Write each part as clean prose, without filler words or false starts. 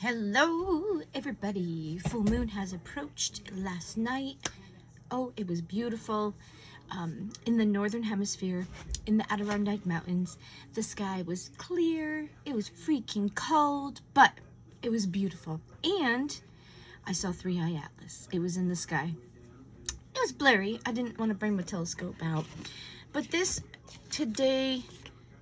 Hello, everybody. Full moon has approached last night. Oh, it was beautiful. In the northern hemisphere, in the Adirondack Mountains, the sky was clear. It was freaking cold, but it was beautiful. And I saw Three-Eye Atlas. It was in the sky. It was blurry. I didn't want to bring my telescope out. But this today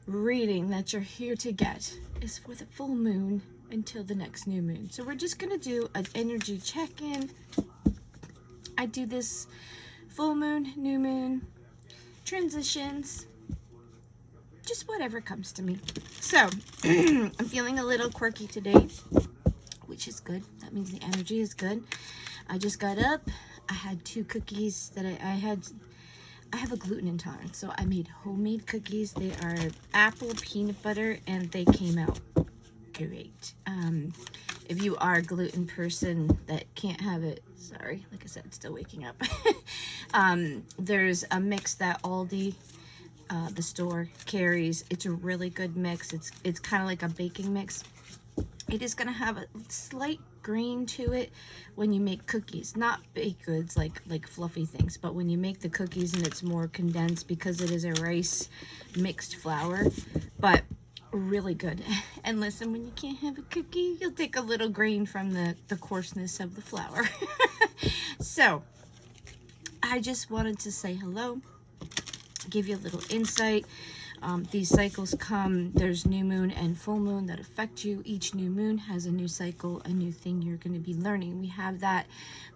reading that you're here to get is for the full moon until the next new moon. So we're just going to do an energy check-in. I do this full moon, new moon, transitions, just whatever comes to me. So I'm feeling a little quirky today, which is good. That means the energy is good. I just got up. I had 2 cookies that I have a gluten intolerance, so I made homemade cookies. They are apple peanut butter, and they came out great. If you are a gluten person that can't have it, sorry, like I said, still waking up. There's a mix that Aldi, the store, carries. It's a really good mix. It's kind of like a baking mix. It is going to have a slight grain to it when you make cookies, not baked goods like fluffy things, but when you make the cookies and it's more condensed because it is a rice mixed flour, but really good. And listen, when you can't have a cookie, you'll take a little grain from the coarseness of the flour. So I just wanted to say hello, give you a little insight. These cycles come, there's new moon and full moon that affect you. Each new moon has a new cycle, a new thing you're going to be learning. We have that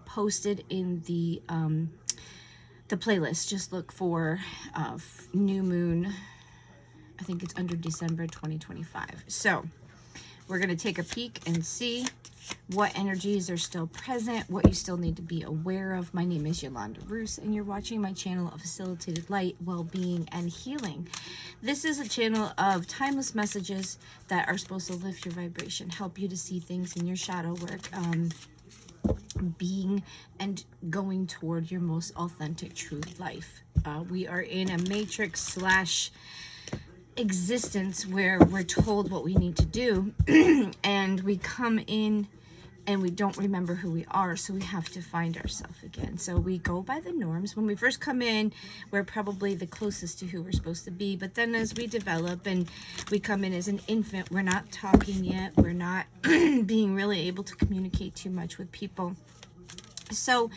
posted in the playlist. Just look for new moon. I think it's under December 2025. So we're going to take a peek and see what energies are still present, what you still need to be aware of. My name is Yolanda Roos, and you're watching my channel of Facilitated Light, Well-Being, and Healing. This is a channel of timeless messages that are supposed to lift your vibration, help you to see things in your shadow work, being and going toward your most authentic, true life. We are in a matrix / existence where we're told what we need to do and we come in and we don't remember who we are, so we have to find ourselves again. So we go by the norms. When we first come in, we're probably the closest to who we're supposed to be, but then as we develop and we come in as an infant, we're not talking yet, we're not being really able to communicate too much with people. So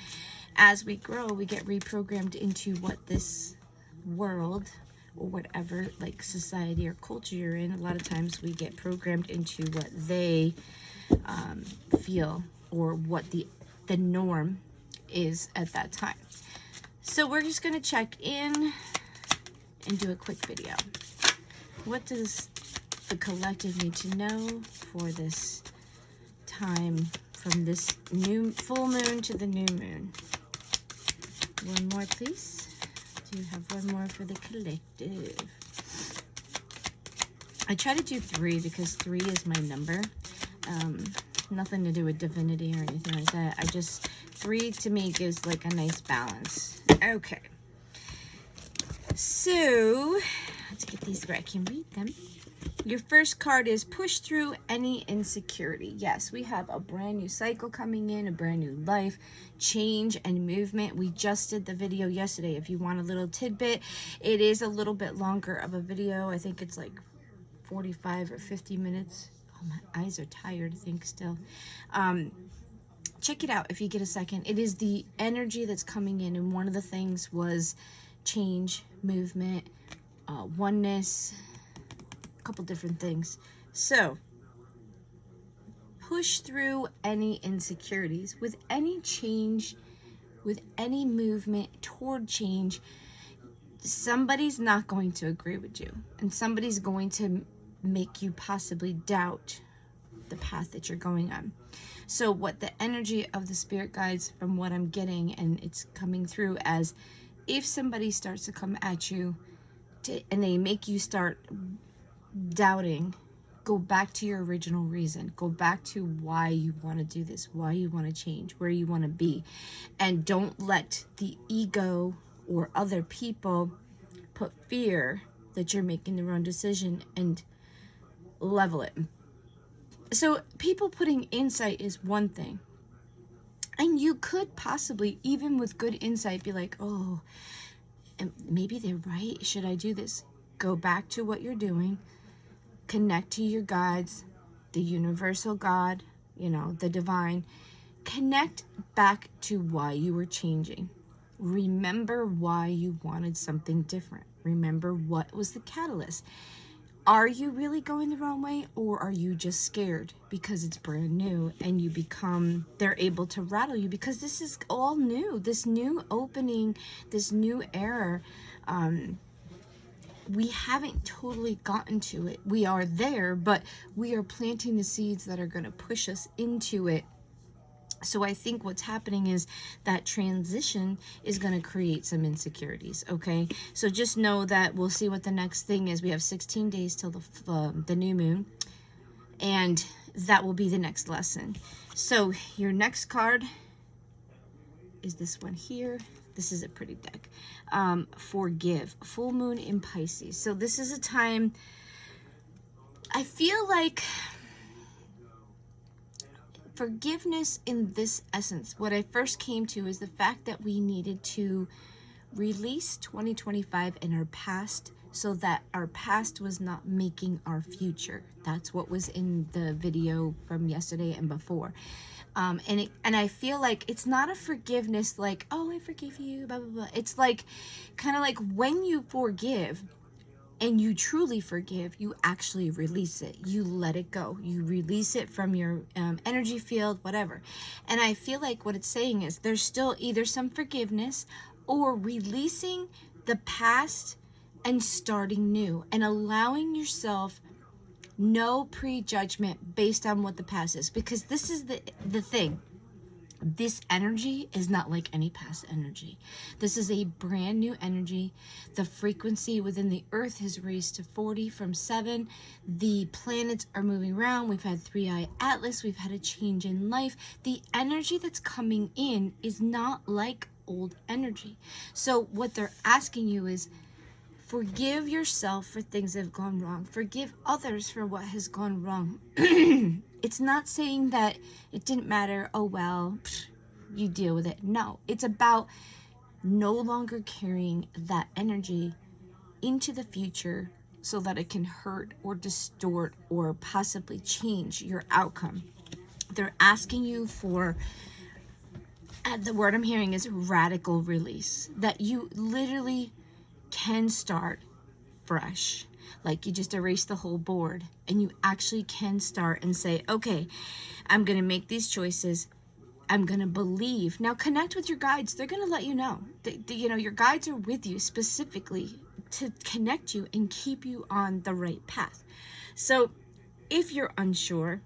as we grow, we get reprogrammed into what this world or whatever, like society or culture you're in. A lot of times we get programmed into what they feel or what the norm is at that time. So we're just going to check in and do a quick video. What does the collective need to know for this time from this new full moon to the new moon? One more, please. Do you have one more for the collective? I try to do 3 because 3 is my number. Nothing to do with divinity or anything like that. 3 to me gives like a nice balance. Okay. So let's get these where I can read them. Your first card is push through any insecurity. Yes, we have a brand new cycle coming in, a brand new life, change and movement. We just did the video yesterday. If you want a little tidbit, it is a little bit longer of a video. I think it's like 45 or 50 minutes. Oh, my eyes are tired, I think, still. Check it out if you get a second. It is the energy that's coming in, and one of the things was change, movement, oneness, couple different things. So push through any insecurities. With any change, with any movement toward change, somebody's not going to agree with you, and somebody's going to make you possibly doubt the path that you're going on. So what the energy of the spirit guides, from what I'm getting, and it's coming through as, if somebody starts to come at you and they make you start doubting, go back to your original reason. Go back to why you want to do this, why you want to change, where you want to be. And don't let the ego or other people put fear that you're making the wrong decision and level it. So people putting insight is one thing. And you could possibly, even with good insight, be like, oh, maybe they're right. Should I do this? Go back to what you're doing. Connect to your guides, the universal God, you know, the divine. Connect back to why you were changing. Remember why you wanted something different. Remember what was the catalyst. Are you really going the wrong way, or are you just scared because it's brand new and you become, they're able to rattle you because this is all new, this new opening, this new era. We haven't totally gotten to it. We are there, but we are planting the seeds that are going to push us into it. So I think what's happening is that transition is going to create some insecurities, okay? So just know that we'll see what the next thing is. We have 16 days till the new moon, and that will be the next lesson. So your next card is this one here. This is a pretty deck. Forgive. Full moon in Pisces. So this is a time, I feel like, forgiveness in this essence, what I first came to is the fact that we needed to release 2025 and our past so that our past was not making our future. That's what was in the video from yesterday and before. And I feel like it's not a forgiveness like, oh, I forgive you, blah, blah, blah. It's like, kind of like when you forgive, and you truly forgive, you actually release it. You let it go. You release it from your energy field, whatever. And I feel like what it's saying is there's still either some forgiveness or releasing the past and starting new and allowing yourself no prejudgment based on what the past is. Because this is the thing. This energy is not like any past energy. This is a brand new energy. The frequency within the earth has raised to 40 from 7. The planets are moving around. We've had 3-eye Atlas. We've had a change in life. The energy that's coming in is not like old energy. So what they're asking you is, forgive yourself for things that have gone wrong. Forgive others for what has gone wrong. It's not saying that it didn't matter, oh well, you deal with it. No, it's about no longer carrying that energy into the future so that it can hurt or distort or possibly change your outcome. They're asking you for, the word I'm hearing is radical release, that you literally can start fresh. Like you just erase the whole board and you actually can start and say, okay, I'm going to make these choices. I'm going to believe. Now connect with your guides. They're going to let you know. You know, your guides are with you specifically to connect you and keep you on the right path. So if you're unsure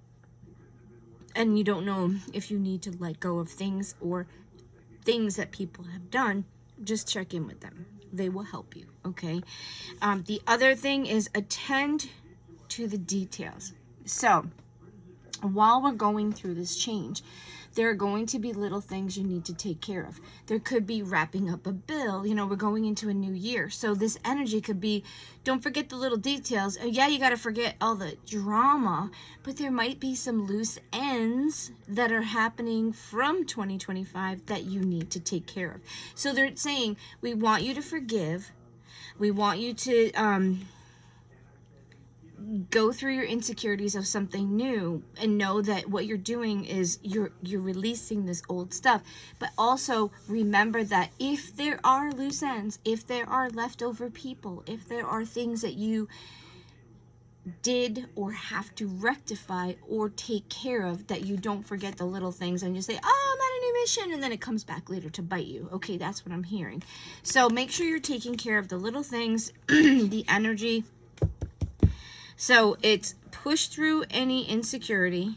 and you don't know if you need to let go of things or things that people have done, just check in with them. They will help you, okay? The other thing is attend to the details. So while we're going through this change, there are going to be little things you need to take care of. There could be wrapping up a bill. You know, we're going into a new year. So this energy could be, don't forget the little details. Yeah, you got to forget all the drama, but there might be some loose ends that are happening from 2025 that you need to take care of. So they're saying, we want you to forgive. We want you to go through your insecurities of something new and know that what you're doing is you're releasing this old stuff. But also remember that if there are loose ends, if there are leftover people, if there are things that you did or have to rectify or take care of, that you don't forget the little things and just say, oh, I'm on a new mission, and then it comes back later to bite you. Okay, that's what I'm hearing. So make sure you're taking care of the little things, the energy. So it's push through any insecurity,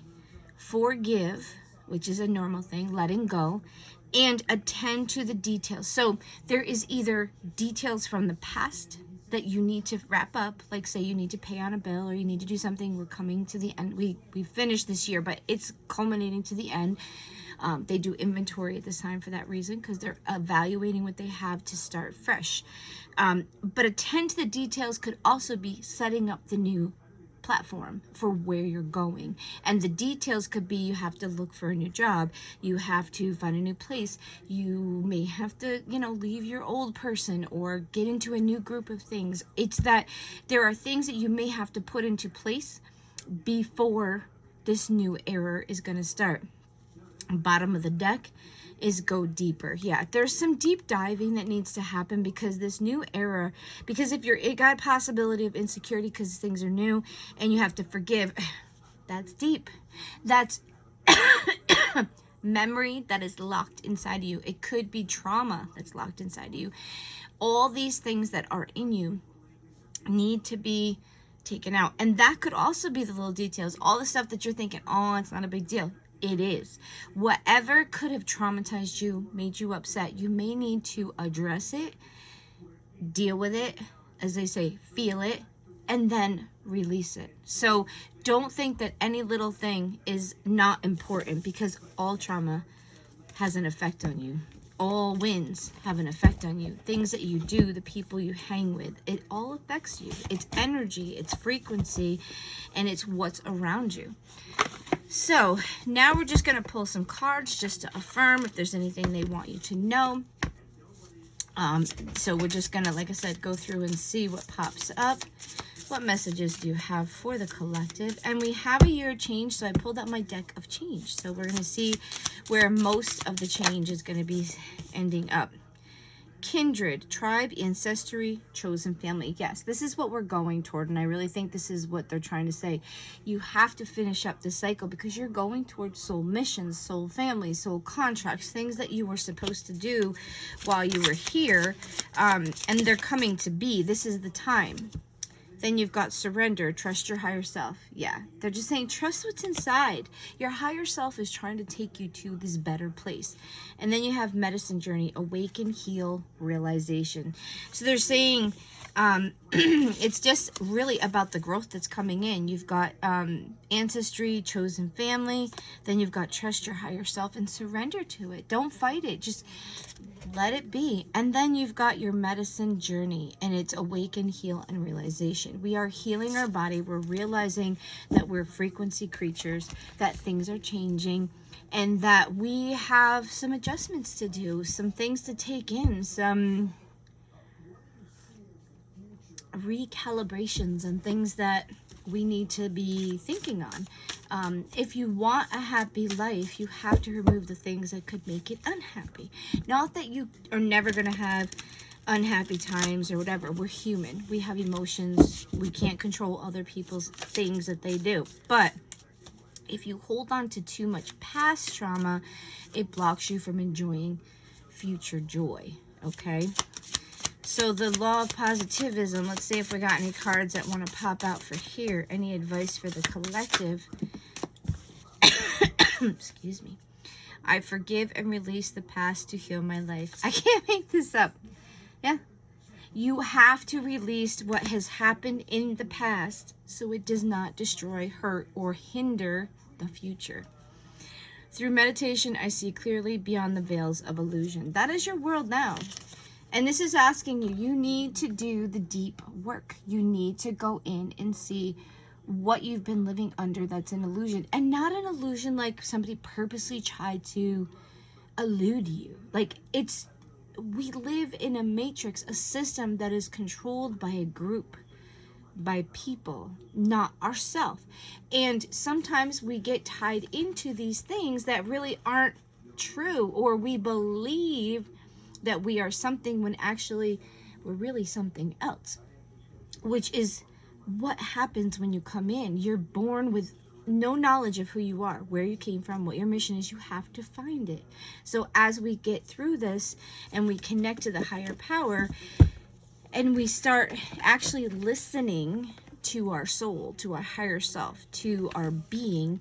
forgive, which is a normal thing, letting go, and attend to the details. So there is either details from the past that you need to wrap up, like say you need to pay on a bill or you need to do something. We're coming to the end. We finished this year, but it's culminating to the end. They do inventory at this time for that reason, because they're evaluating what they have to start fresh. But attend to the details could also be setting up the new platform for where you're going. And the details could be you have to look for a new job, you have to find a new place, you may have to, you know, leave your old person or get into a new group of things. It's that there are things that you may have to put into place before this new era is going to start. Bottom of the deck is go deeper. Yeah, there's some deep diving that needs to happen because this new era, because if it got a possibility of insecurity because things are new and you have to forgive, that's deep. That's memory that is locked inside you. It could be trauma that's locked inside you. All these things that are in you need to be taken out. And that could also be the little details, all the stuff that you're thinking, oh, it's not a big deal. It is. Whatever could have traumatized you, made you upset, you may need to address it, deal with it, as they say, feel it, and then release it. So don't think that any little thing is not important, because all trauma has an effect on you. All wins have an effect on you. Things that you do, the people you hang with, it all affects you. It's energy, it's frequency, and it's what's around you. So now we're just going to pull some cards just to affirm if there's anything they want you to know. So we're just going to, like I said, go through and see what pops up. What messages do you have for the collective? And we have a year change, so I pulled out my deck of change. So we're going to see where most of the change is going to be ending up. Kindred, tribe, ancestry, chosen family. Yes, this is what we're going toward, and I really think this is what they're trying to say. You have to finish up this cycle because you're going towards soul missions, soul families, soul contracts, things that you were supposed to do while you were here, and they're coming to be. This is the time. Then you've got surrender, trust your higher self. Yeah, they're just saying trust what's inside. Your higher self is trying to take you to this better place. And then you have medicine journey, awaken, heal, realization. So they're saying it's just really about the growth that's coming in. You've got ancestry, chosen family. Then you've got trust your higher self and surrender to it. Don't fight it. Just let it be. And then you've got your medicine journey, and it's awaken, heal, and realization. We are healing our body. We're realizing that we're frequency creatures, that things are changing, and that we have some adjustments to do, some things to take in, some recalibrations and things that we need to be thinking on. If you want a happy life, you have to remove the things that could make it unhappy. Not that you are never going to have unhappy times or whatever. We're human. We have emotions. We can't control other people's things that they do. But if you hold on to too much past trauma, it blocks you from enjoying future joy. Okay? So the law of positivism, let's see if we got any cards that want to pop out for here. Any advice for the collective? Excuse me. I forgive and release the past to heal my life. I can't make this up. Yeah. You have to release what has happened in the past so it does not destroy, hurt, or hinder the future. Through meditation, I see clearly beyond the veils of illusion. That is your world now. And this is asking you, you need to do the deep work. You need to go in and see what you've been living under that's an illusion. And not an illusion like somebody purposely tried to elude you. Like we live in a matrix, a system that is controlled by a group, by people, not ourselves. And sometimes we get tied into these things that really aren't true, or we believe that we are something when actually we're really something else, which is what happens when you come in. You're born with no knowledge of who you are, where you came from, what your mission is. You have to find it. So as we get through this and we connect to the higher power and we start actually listening to our soul, to our higher self, to our being,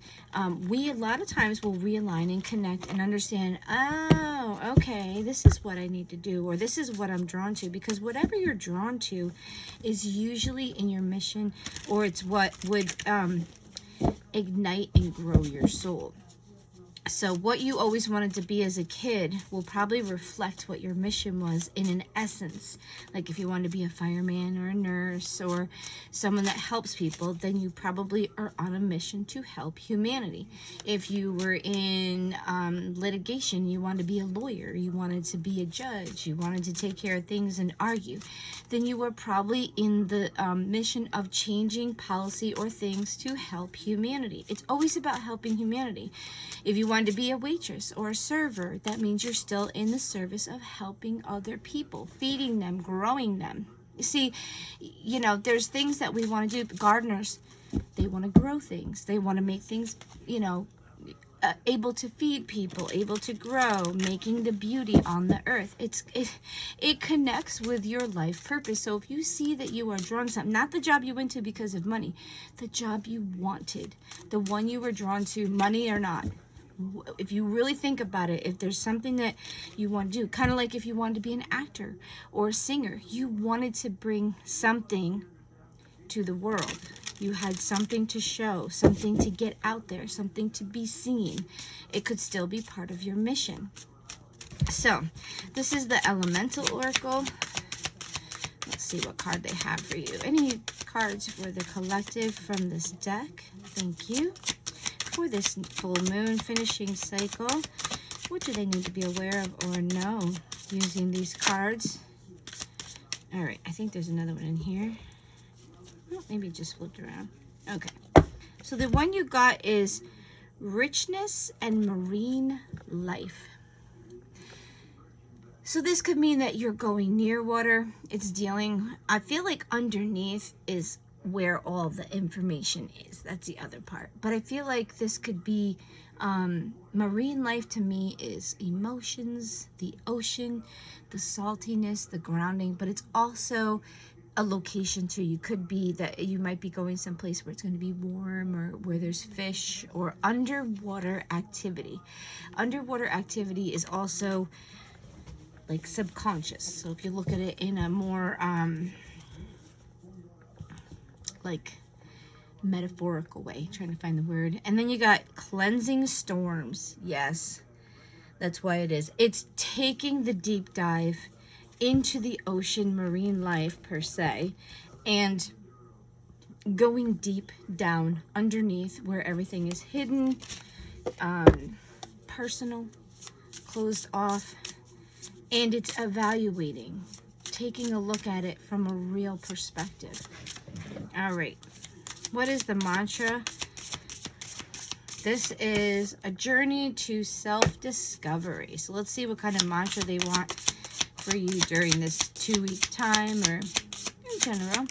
we a lot of times will realign and connect and understand, oh, okay, this is what I need to do, or this is what I'm drawn to, because whatever you're drawn to is usually in your mission, or it's what would ignite and grow your soul. So what you always wanted to be as a kid will probably reflect what your mission was in an essence. Like if you wanted to be a fireman or a nurse or someone that helps people, then you probably are on a mission to help humanity. If you were in litigation, you wanted to be a lawyer, you wanted to be a judge, you wanted to take care of things and argue, then you were probably in the mission of changing policy or things to help humanity. It's always about helping humanity. If you wanted to be a waitress or a server, that means you're still in the service of helping other people, feeding them, growing them. You see, you know, there's things that we want to do. Gardeners, they want to grow things. They want to make things, you know, able to feed people, able to grow, making the beauty on the earth. It connects with your life purpose. So if you see that you are drawn to something, not the job you went to because of money, the job you wanted, the one you were drawn to, money or not. If you really think about it, if there's something that you want to do, kind of like if you wanted to be an actor or a singer, you wanted to bring something to the world. You had something to show, something to get out there, something to be seen. It could still be part of your mission. So, this is the Elemental Oracle. Let's see what card they have for you. Any cards for the collective from this deck? Thank you. For this full moon finishing cycle, what do they need to be aware of or know using these cards? All right, I think there's another one in here. Oh, maybe it just flipped around. Okay, so the one you got is richness and marine life. So this could mean that you're going near water. It's dealing, I feel like underneath is where all the information is. That's the other part. But I feel like this could be marine life. To me is emotions, the ocean, the saltiness, the grounding, but it's also a location too. You could be that you might be going someplace where it's going to be warm or where there's fish or underwater activity. Underwater activity is also like subconscious. So if you look at it in a more like metaphorical way, trying to find the word. And then you got cleansing storms. Yes, that's why it is. It's taking the deep dive into the ocean, marine life per se, and going deep down underneath where everything is hidden, personal, closed off, and it's evaluating, taking a look at it from a real perspective. All right, what is the mantra? This is a journey to self-discovery. So let's see what kind of mantra they want for you during this 2-week time, or in general.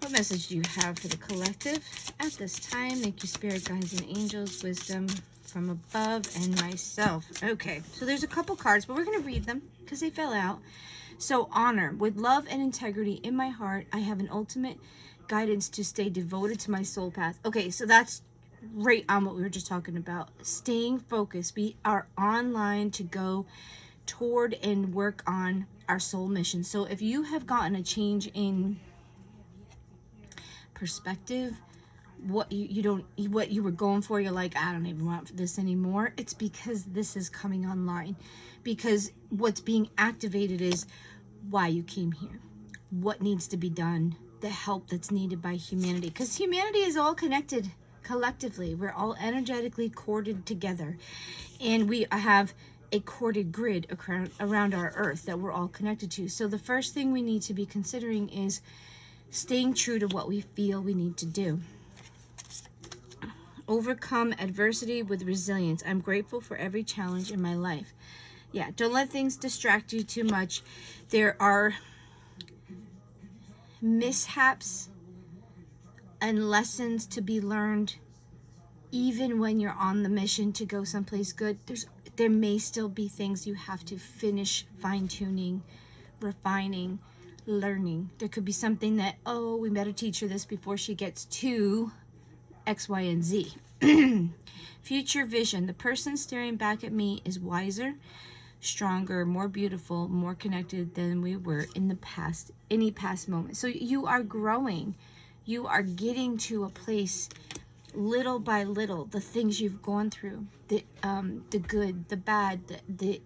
What message do you have for the collective at this time? Thank you, spirit guides and angels, wisdom from above, and myself. Okay, so there's a couple cards, but we're going to read them because they fell out. So honor. With love and integrity in my heart, I have an ultimate guidance to stay devoted to my soul path. Okay, so that's right on what we were just talking about. Staying focused. We are online to go toward and work on our soul mission. So if you have gotten a change in perspective, what what you were going for, you're like, I don't even want this anymore, it's because this is coming online. Because what's being activated is why you came here, what needs to be done, the help that's needed by humanity, because humanity is all connected collectively. We're all energetically corded together, and we have a corded grid around our earth that we're all connected to. So the first thing we need to be considering is staying true to what we feel we need to do. Overcome adversity with resilience. I'm grateful for every challenge in my life. Yeah, don't let things distract you too much. There are mishaps and lessons to be learned even when you're on the mission to go someplace good. There may still be things you have to finish fine-tuning, refining, learning. There could be something that, oh, we better teach her this before she gets to X, Y, and Z. Future vision. The person staring back at me is wiser, stronger, more beautiful, more connected than we were in the past, any past moment. So you are growing. You are getting to a place little by little, the things you've gone through, the good, the bad, the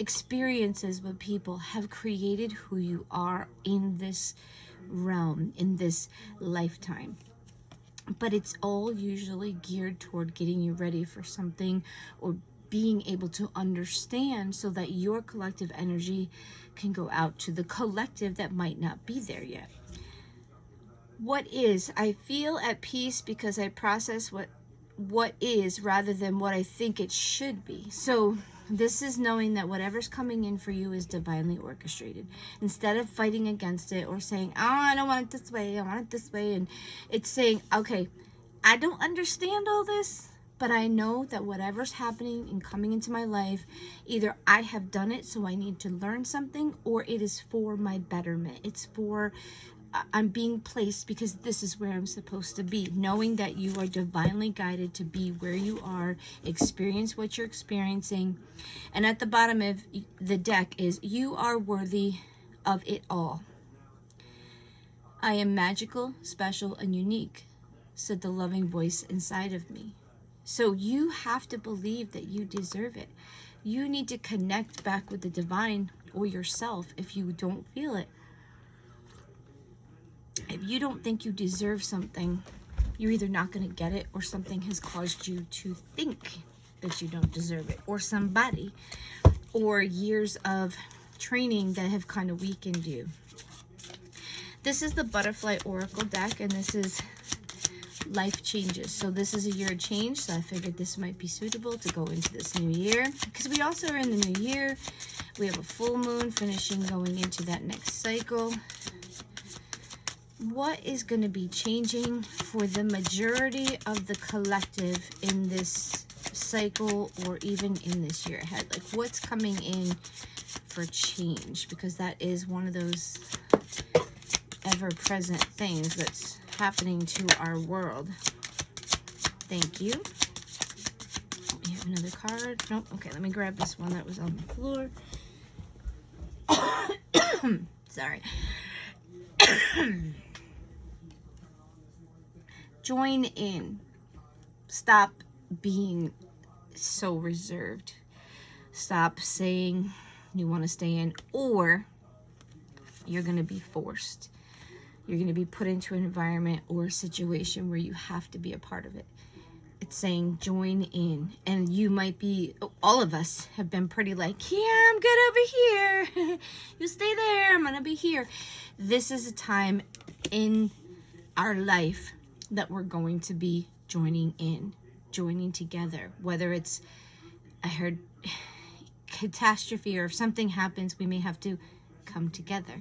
experiences with people have created who you are in this realm, in this lifetime. But it's all usually geared toward getting you ready for something, or being able to understand so that your collective energy can go out to the collective that might not be there yet. What is? I feel at peace because I process what is rather than what I think it should be. So this is knowing that whatever's coming in for you is divinely orchestrated. Instead of fighting against it or saying, oh, I don't want it this way, I want it this way. And it's saying, okay, I don't understand all this, but I know that whatever's happening and coming into my life, either I have done it so I need to learn something, or it is for my betterment. It's for, I'm being placed because this is where I'm supposed to be. Knowing that you are divinely guided to be where you are, experience what you're experiencing. And at the bottom of the deck is, you are worthy of it all. I am magical, special, and unique, said the loving voice inside of me. So you have to believe that you deserve it. You need to connect back with the divine or yourself if you don't feel it. If you don't think you deserve something, you're either not going to get it, or something has caused you to think that you don't deserve it, or somebody, or years of training that have kind of weakened you. This is the Butterfly Oracle deck, and this is life changes. So this is a year of change, so I figured this might be suitable to go into this new year, because we also are in the new year. We have a full moon finishing, going into that next cycle. What is going to be changing for the majority of the collective in this cycle, or even in this year ahead? Like, what's coming in for change? Because that is one of those ever-present things that's happening to our world. Thank you. We have another card. Nope. Okay, let me grab this one that was on the floor. Sorry. Join in. Stop being so reserved. Stop saying you want to stay in, or you're going to be forced. You're going to be put into an environment or a situation where you have to be a part of it. It's saying join in. And you might be, all of us have been pretty like, yeah, I'm good over here. You stay there. I'm going to be here. This is a time in our life that we're going to be joining in, joining together. Whether it's, I heard, catastrophe, or if something happens, we may have to come together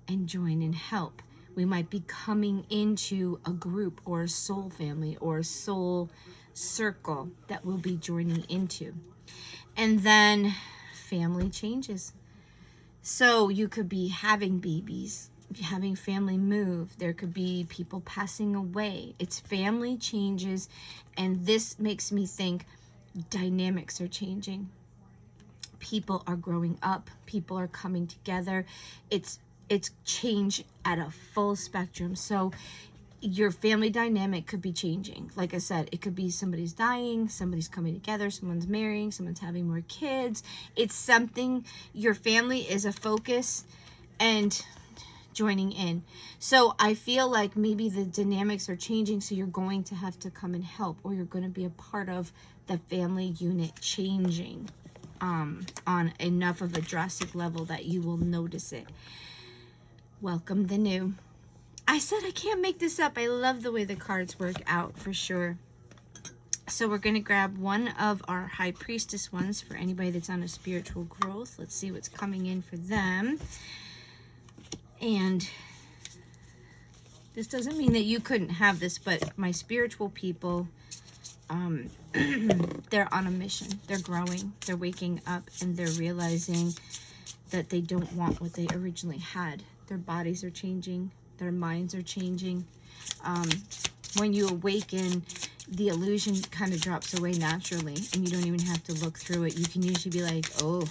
and join and help. We might be coming into a group or a soul family or a soul circle that we'll be joining into. And then family changes. So you could be having babies, having family move. There could be people passing away. It's family changes. And this makes me think dynamics are changing. People are growing up. People are coming together. It's change at a full spectrum. So your family dynamic could be changing. Like I said, it could be somebody's dying, somebody's coming together, someone's marrying, someone's having more kids. It's something, your family is a focus and joining in. So I feel like maybe the dynamics are changing, so you're going to have to come and help, or you're going to be a part of the family unit changing on enough of a drastic level that you will notice it. Welcome the new. I said I can't make this up. I love the way the cards work out, for sure. So we're going to grab one of our High Priestess ones for anybody that's on a spiritual growth. Let's see what's coming in for them. And this doesn't mean that you couldn't have this, but my spiritual people, they're on a mission. They're growing. They're waking up, and they're realizing that they don't want what they originally had. Their bodies are changing. Their minds are changing. When you awaken, the illusion kind of drops away naturally, and you don't even have to look through it. You can usually be like, oh,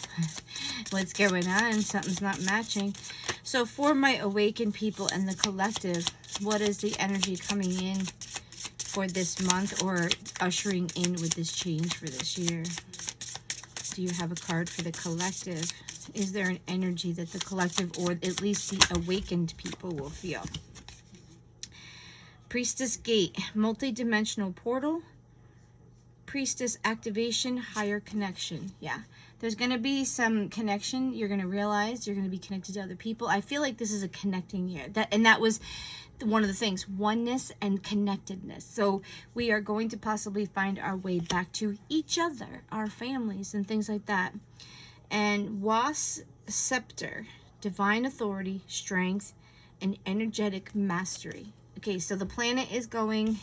what's going on? Something's not matching. So for my awakened people and the collective, what is the energy coming in for this month, or ushering in with this change for this year? Do you have a card for the collective? Is there an energy that the collective, or at least the awakened people, will feel? Priestess Gate, multi-dimensional portal. Priestess activation, higher connection. Yeah, there's going to be some connection. You're going to realize you're going to be connected to other people. I feel like this is a connecting year. That was one of the things, oneness and connectedness. So we are going to possibly find our way back to each other, our families and things like that. And Was Scepter, divine authority, strength, and energetic mastery. Okay, so the planet is going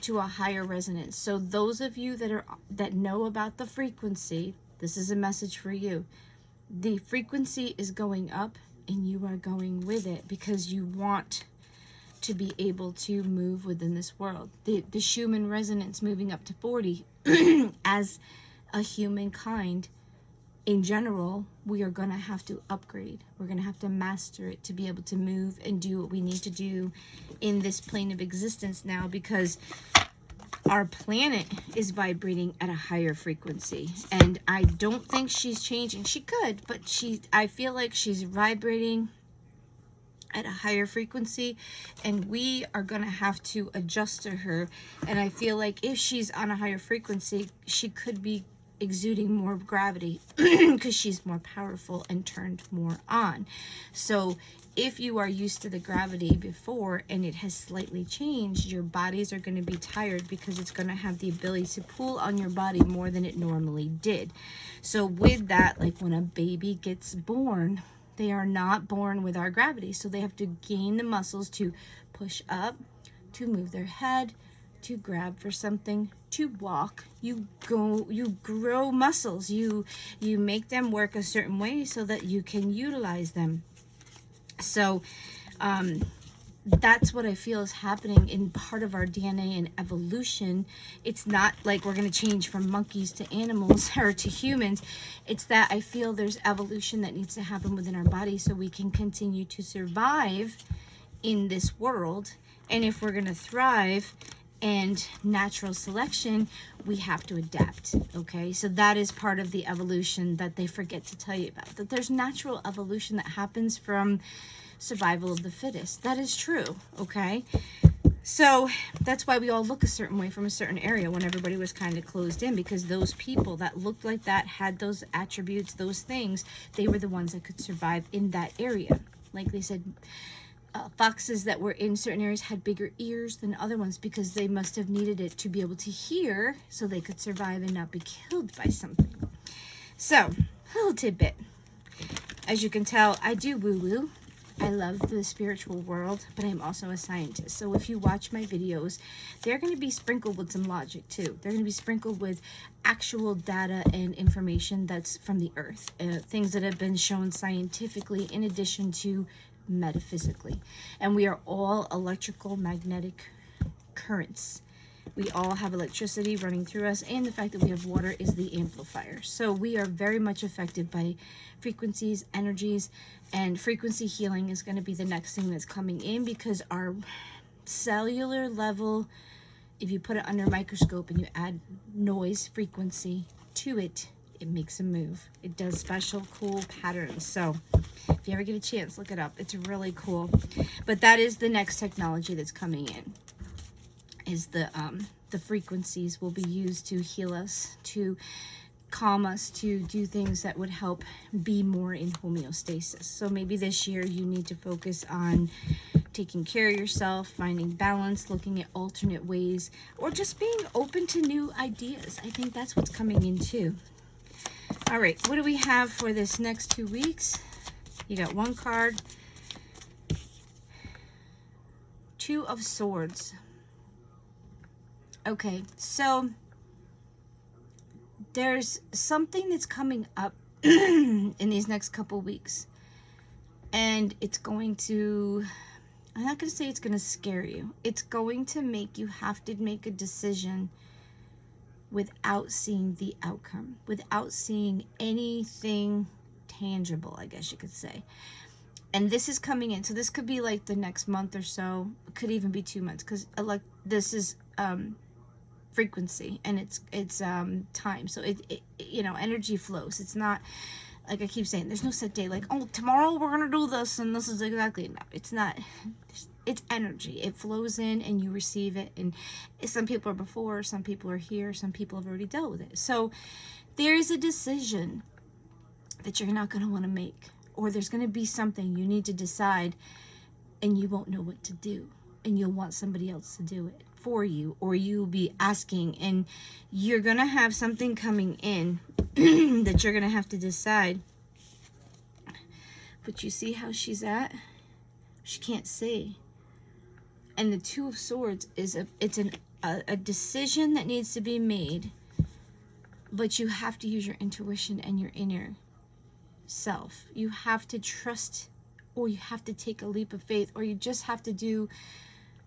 to a higher resonance. So those of you that know about the frequency, this is a message for you. The frequency is going up, and you are going with it because you want to be able to move within this world. The Schumann resonance moving up to 40 as a humankind. In general, we are going to have to upgrade. We're going to have to master it to be able to move and do what we need to do in this plane of existence now, because our planet is vibrating at a higher frequency. And I don't think she's changing. She could, but I feel like she's vibrating at a higher frequency, and we are going to have to adjust to her. And I feel like if she's on a higher frequency, she could be exuding more gravity because she's more powerful and turned more on. So if you are used to the gravity before and it has slightly changed, your bodies are going to be tired because it's going to have the ability to pull on your body more than it normally did. So with that, like when a baby gets born, they are not born with our gravity. So they have to gain the muscles to push up, to move their head, to grab for something, to walk. You grow muscles. You make them work a certain way so that you can utilize them. So that's what I feel is happening in part of our DNA and evolution. It's not like we're going to change from monkeys to animals or to humans. It's that I feel there's evolution that needs to happen within our body so we can continue to survive in this world. And if we're going to thrive and natural selection, we have to adapt. Okay, so that is part of the evolution that they forget to tell you about, that there's natural evolution that happens from survival of the fittest. That is true. Okay, so that's why we all look a certain way from a certain area when everybody was kind of closed in, because those people that looked like that, had those attributes, those things, they were the ones that could survive in that area. Like they said, foxes that were in certain areas had bigger ears than other ones because they must have needed it to be able to hear so they could survive and not be killed by something. So, a little tidbit. As you can tell, I do woo-woo. I love the spiritual world, but I'm also a scientist. So if you watch my videos, they're going to be sprinkled with some logic too. They're going to be sprinkled with actual data and information that's from the earth. Things that have been shown scientifically in addition to metaphysically. And we are all electrical magnetic currents. We all have electricity running through us, and the fact that we have water is the amplifier. So we are very much affected by frequencies, energies, and frequency healing is going to be the next thing that's coming in, because our cellular level, if you put it under a microscope and you add noise frequency to it, it makes a move. It does special cool patterns. So if you ever get a chance, look it up. It's really cool. But that is the next technology that's coming in, is the frequencies will be used to heal us, to calm us, to do things that would help be more in homeostasis. So maybe this year you need to focus on taking care of yourself, finding balance, looking at alternate ways, or just being open to new ideas. I think that's what's coming in too. All right, what do we have for this next 2 weeks? You got one card, Two of Swords. Okay, so there's something that's coming up in these next couple weeks, and it's going to, I'm not going to say it's going to scare you. It's going to make you have to make a decision without seeing the outcome, without seeing anything tangible, I guess you could say. And this is coming in, so this could be like the next month or so. It could even be 2 months, because this is frequency, and it's time. So it you know, energy flows. It's not like I keep saying, there's no set day, like, oh, tomorrow we're gonna do this and this is exactly. No, it's not. It's energy. It flows in and you receive it, and some people are before, some people are here, some people have already dealt with it. So there is a decision that you're not going to want to make, or there's going to be something you need to decide and you won't know what to do, and you'll want somebody else to do it for you, or you'll be asking, and you're going to have something coming in that you're going to have to decide. But you see how she's at? She can't see. And the Two of Swords is a decision that needs to be made, but you have to use your intuition and your inner self. You have to trust, or you have to take a leap of faith, or you just have to do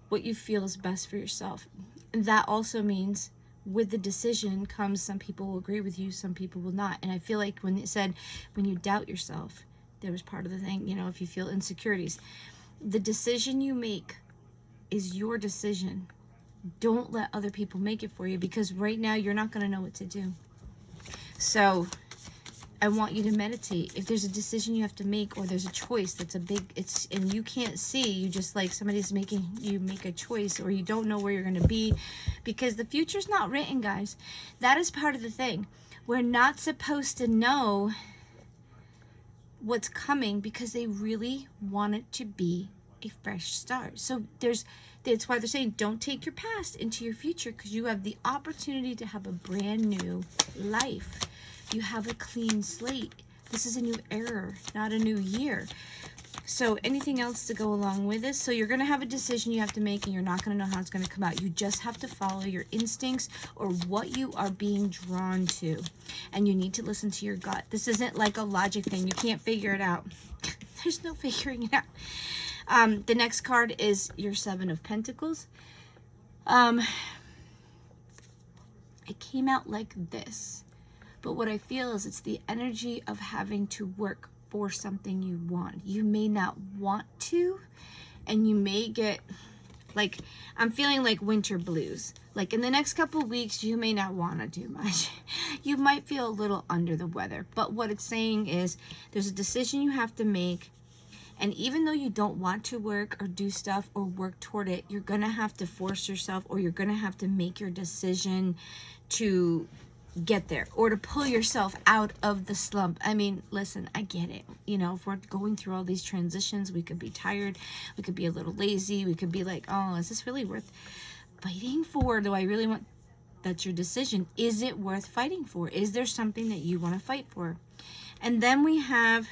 what you feel is best for yourself. And that also means with the decision comes, some people will agree with you, some people will not. And I feel like when it said, when you doubt yourself, there was part of the thing, you know, if you feel insecurities, the decision you make is your decision. Don't let other people make it for you, because right now you're not going to know what to do. So I want you to meditate. If there's a decision you have to make, or there's a choice that's a big, and you can't see, you just like somebody's making you make a choice, or you don't know where you're going to be, because the future's not written, guys. That is part of the thing. We're not supposed to know what's coming, because they really want it to be a fresh start. So that's why they're saying, don't take your past into your future, because you have the opportunity to have a brand new life. You have a clean slate. This is a new era, not a new year. So anything else to go along with this? So you're going to have a decision you have to make, and you're not going to know how it's going to come out. You just have to follow your instincts, or what you are being drawn to. And you need to listen to your gut. This isn't like a logic thing. You can't figure it out. There's no figuring it out. The next card is your Seven of Pentacles. It came out like this. But what I feel is it's the energy of having to work for something you want. You may not want to, and you may get, like, I'm feeling like winter blues. Like in the next couple of weeks, you may not want to do much. You might feel a little under the weather. But what it's saying is there's a decision you have to make. And even though you don't want to work or do stuff or work toward it, you're going to have to force yourself, or you're going to have to make your decision to get there, or to pull yourself out of the slump. I mean, listen, I get it. You know, if we're going through all these transitions, we could be tired, we could be a little lazy, we could be like, oh, is this really worth fighting for? Do I really want? That's your decision. Is it worth fighting for? Is there something that you want to fight for? And then we have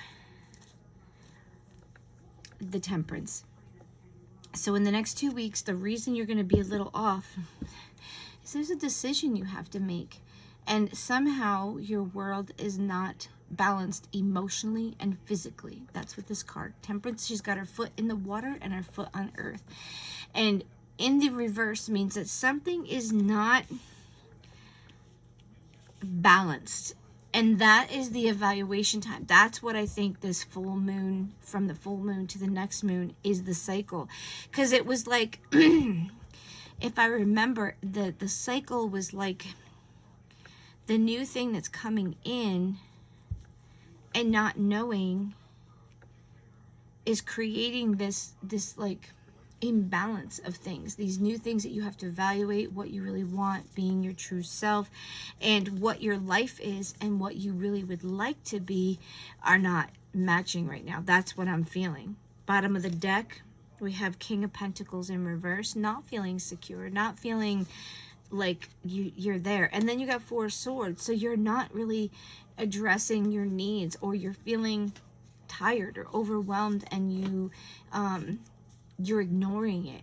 the Temperance. So in the next 2 weeks, the reason you're going to be a little off is there's a decision you have to make. And somehow your world is not balanced emotionally and physically. That's what this card. Temperance, she's got her foot in the water and her foot on earth. And in the reverse means that something is not balanced. And that is the evaluation time. That's what I think this full moon, from the full moon to the next moon, is the cycle. Because it was like, if I remember, the cycle was like the new thing that's coming in and not knowing is creating this like imbalance of things, these new things that you have to evaluate, what you really want, being your true self, and what your life is and what you really would like to be are not matching right now. That's what I'm feeling. Bottom of the deck, we have King of Pentacles in reverse, not feeling secure, not feeling like you're there. And then you got Four of Swords, so you're not really addressing your needs, or you're feeling tired or overwhelmed, and you're ignoring it.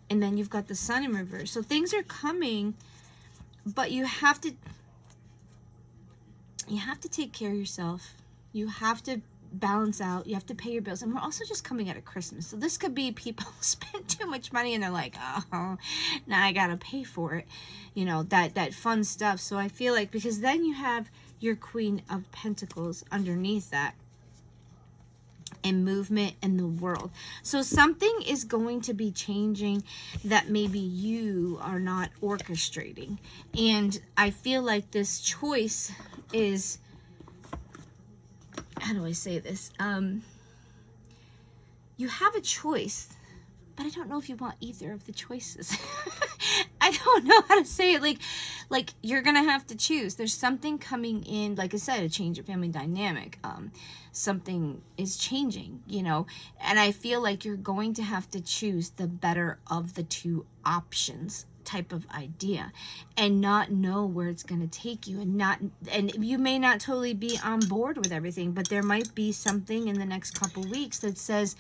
And then you've got the Sun in reverse. So things are coming, but you have to take care of yourself. You have to balance out. You have to pay your bills. And we're also just coming out of Christmas. So this could be people spend too much money and they're like, oh, now I got to pay for it. You know, that fun stuff. So I feel like, because then you have your Queen of Pentacles underneath that. and movement in the world. So something is going to be changing that maybe you are not orchestrating. And I feel like this choice is, how do I say this? You have a choice, but I don't know if you want either of the choices. I don't know how to say it. Like you're going to have to choose. There's something coming in, like I said, a change of family dynamic. Something is changing, you know, and I feel like you're going to have to choose the better of the two options type of idea, and not know where it's going to take you, and you may not totally be on board with everything, but there might be something in the next couple weeks that says,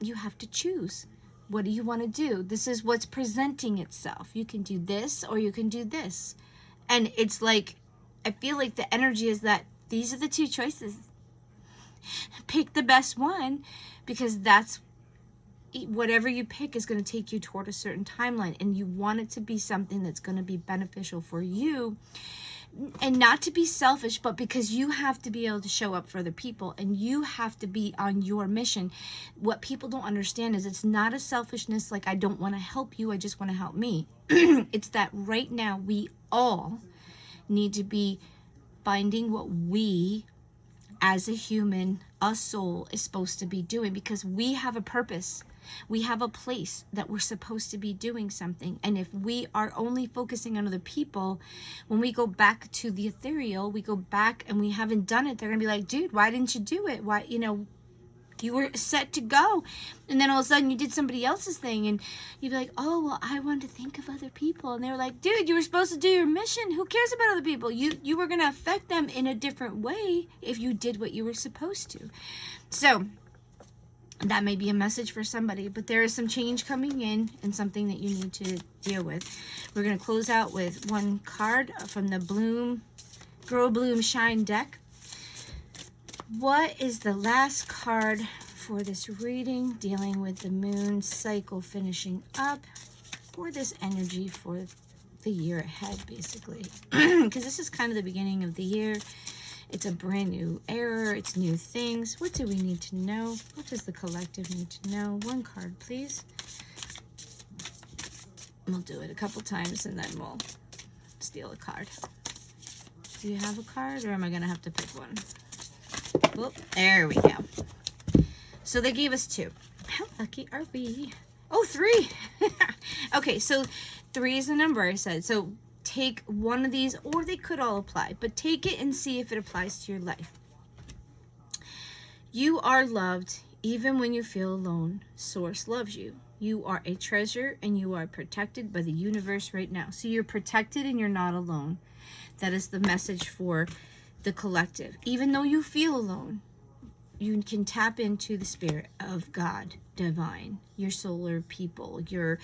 you have to choose. What do you want to do? This is what's presenting itself. You can do this or you can do this. And it's like, I feel like the energy is that these are the two choices. Pick the best one, because that's whatever you pick is going to take you toward a certain timeline, and you want it to be something that's going to be beneficial for you. And not to be selfish, but because you have to be able to show up for other people, and you have to be on your mission. What people don't understand is it's not a selfishness like I don't want to help you, I just want to help me. It's that right now we all need to be finding what we as a human, a soul, is supposed to be doing, because we have a purpose. We have a place that we're supposed to be doing something. And if we are only focusing on other people, when we go back to the ethereal, we go back and we haven't done it, they're going to be like, dude, why didn't you do it? Why, you know, you were set to go, and then all of a sudden you did somebody else's thing, and you'd be like, oh, well, I wanted to think of other people. And they were like, dude, you were supposed to do your mission. Who cares about other people? You were going to affect them in a different way if you did what you were supposed to. So that may be a message for somebody, but there is some change coming in and something that you need to deal with. We're going to close out with one card from the Grow Bloom Shine deck. What is the last card for this reading, dealing with the moon cycle finishing up, or this energy for the year ahead, basically? Because this is kind of the beginning of the year. It's a brand new era. It's new things. What do we need to know? What does the collective need to know? One card, please. We'll do it a couple times and then we'll steal a card. Do you have a card, or am I going to have to pick one? Oh, there we go. So they gave us two. How lucky are we? Oh, 3. Okay, so 3 is the number I said. So take one of these, or they could all apply, but take it and see if it applies to your life. You are loved even when you feel alone. Source loves you. You are a treasure, and you are protected by the universe right now. So you're protected and you're not alone. That is the message for the collective. Even though you feel alone, you can tap into the spirit of God, divine, your solar people, your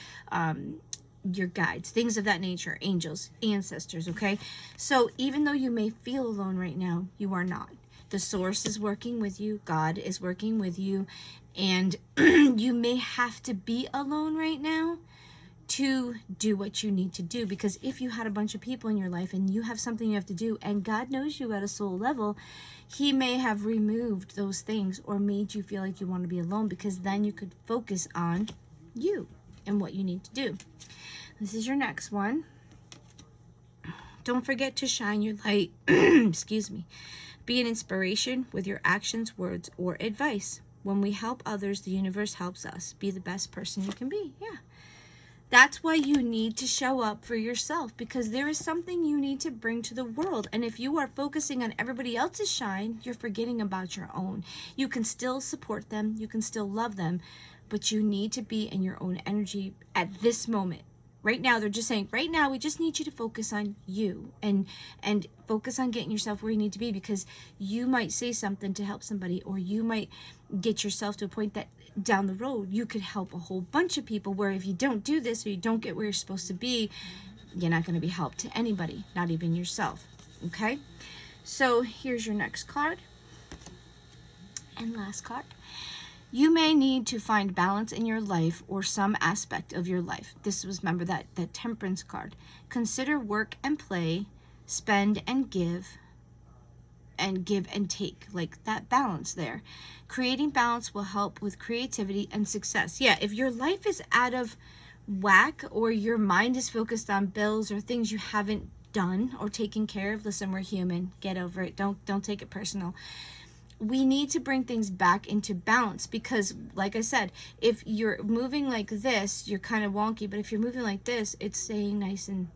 guides, things of that nature, angels, ancestors, okay? So even though you may feel alone right now, you are not. The source is working with you, God is working with you, and you may have to be alone right now to do what you need to do. Because if you had a bunch of people in your life and you have something you have to do, and God knows you at a soul level, he may have removed those things or made you feel like you want to be alone, because then you could focus on you and what you need to do. This is your next one. Don't forget to shine your light. Excuse me. Be an inspiration with your actions, words, or advice. When we help others, the universe helps us. Be the best person you can be. Yeah. That's why you need to show up for yourself, because there is something you need to bring to the world. And if you are focusing on everybody else's shine, you're forgetting about your own. You can still support them, you can still love them, but you need to be in your own energy at this moment. Right now, they're just saying, right now, we just need you to focus on you and focus on getting yourself where you need to be, because you might say something to help somebody, or you might get yourself to a point that down the road you could help a whole bunch of people, where if you don't do this or you don't get where you're supposed to be, you're not going to be helped to anybody, not even yourself. Okay, so here's your next card and last card. You may need to find balance in your life or some aspect of your life. This was, remember, that temperance card. Consider work and play, spend and give, and give and take, like that balance there. Creating balance will help with creativity and success. Yeah, if your life is out of whack or your mind is focused on bills or things you haven't done or taken care of, listen, we're human. Get over it. Don't take it personal. We need to bring things back into balance, because like I said, if you're moving like this, you're kind of wonky, but if you're moving like this, it's staying nice and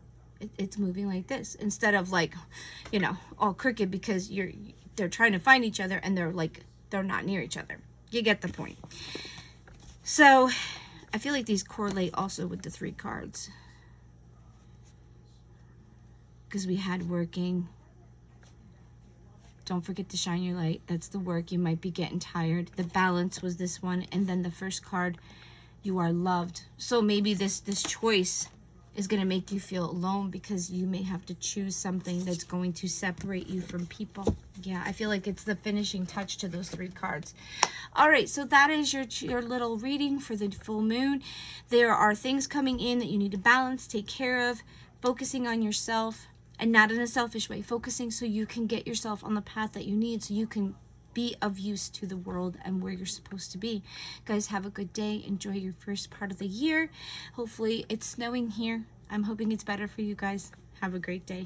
it's moving like this, instead of like, you know, all crooked, because they're trying to find each other and they're not near each other. You get the point. So I feel like these correlate also with the 3 cards, because we had working. Don't forget to shine your light. That's the work. You might be getting tired. The balance was this one. And then the first card, you are loved. So maybe this choice is going to make you feel alone, because you may have to choose something that's going to separate you from people. Yeah, I feel like it's the finishing touch to those 3 cards. All right, so that is your little reading for the full moon. There are things coming in that you need to balance, take care of, focusing on yourself. And not in a selfish way, focusing so you can get yourself on the path that you need, so you can be of use to the world and where you're supposed to be. Guys, have a good day. Enjoy your first part of the year. Hopefully it's snowing here. I'm hoping it's better for you guys. Have a great day.